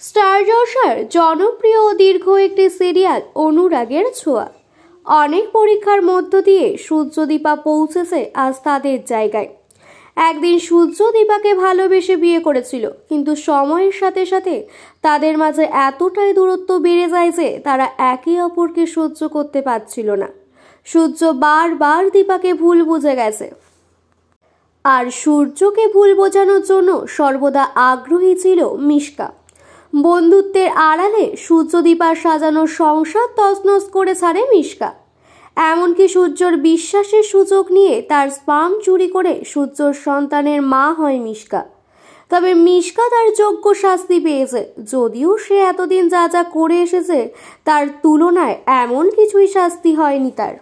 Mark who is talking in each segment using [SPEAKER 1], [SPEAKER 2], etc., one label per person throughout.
[SPEAKER 1] Star জলসার জনপ্রিয় ও দীর্ঘ একটি সিরিয়াল অনুরাগের ছোঁয়া। অনেক পরীক্ষার মধ্য দিয়ে সূর্যদীপা পৌঁছেছে আজ তাদের জায়গায়। একদিন সূর্যদীপাকে ভালোবেসে বিয়ে করেছিল, কিন্তু সময়ের সাথে সাথে তাদের মাঝে এতটাই দূরত্ব বেড়ে যায় যে তারা একে অপরকে সহ্য করতে পারছিল না। সূর্য বারবার দীপাকে ভুল বুঝে গেছে, আর সূর্যকে ভুল বোঝানোর জন্য সর্বদা আগ্রহী ছিল মিশকা। বন্ধুত্বের আড়ালে সূর্যদীপার সাজানো সংসার তছনছ করে ছাড়ে মিশকা। এমনকি সূর্যর বিশ্বাসের সুযোগ নিয়ে তার স্পার্ম চুরি করে সূর্যর সন্তানের মা হয় মিশকা। তবে মিশকা তার যোগ্য শাস্তি পেয়েছে, যদিও সে এতদিন যা যা করে এসেছে তার তুলনায় এমন কিছুই শাস্তি হয়নি তার।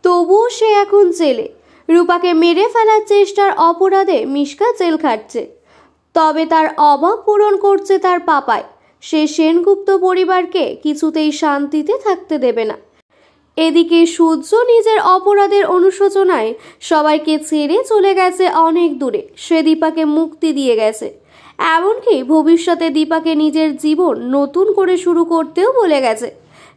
[SPEAKER 1] তবুও সে এখন জেলে। রূপাকে মেরে ফেলার চেষ্টার অপরাধে মিশকা জেল খাটছে। তবে তার অভাব পূরণ করছে তার পাপায়। সে সেনগুপ্ত পরিবারকে কিছুতেই শান্তিতে থাকতে দেবে না। এদিকে সূর্য নিজের অপরাধের অনুশোচনায় সবাইকে ছেড়ে চলে গেছে অনেক দূরে। সে দীপাকে মুক্তি দিয়ে গেছে, এমনকি ভবিষ্যতে দীপাকে নিজের জীবন নতুন করে শুরু করতেও বলে গেছে।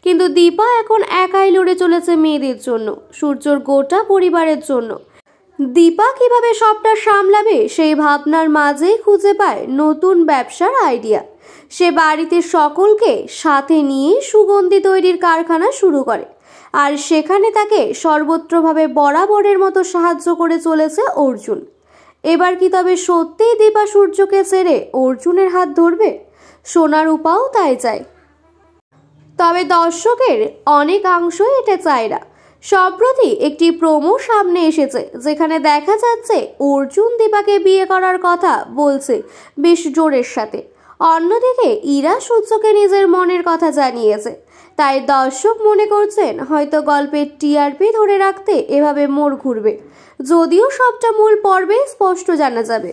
[SPEAKER 1] কিন্তু দীপা এখন একাই লড়ে চলেছে মেয়েদের জন্য, সূর্যর গোটা পরিবারের জন্য। দীপা কিভাবে সবটা সামলাবে সেই ভাবনার মাঝেই খুঁজে পায় নতুন ব্যবসার আইডিয়া। সে বাড়িতে সকলকে সাথে নিয়ে সুগন্ধি তৈরির কারখানা শুরু করে, আর সেখানে তাকে সর্বত্রভাবে বরাবরের মতো সাহায্য করে চলেছে অর্জুন। এবার কি তবে সত্যিই দীপা সূর্যকে ছেড়ে অর্জুনের হাত ধরবে? সোনার উপাও তাই চায়, তবে দর্শকের অনেকাংশই এটা চায় না। সম্প্রতি একটি প্রোমো সামনে এসেছে, যেখানে দেখা যাচ্ছে অর্জুন দীপাকে বিয়ে করার কথা বলছে বেশ জোরের সাথে। অন্যদিকে ইরা সূর্যকে নিজের মনের কথা জানিয়েছে। তাই দর্শক মনে করছেন হয়তো গল্পের টিআরপি ধরে রাখতে এভাবে মোড় ঘুরবে, যদিও সবটা মূল পর্বে স্পষ্ট জানা যাবে।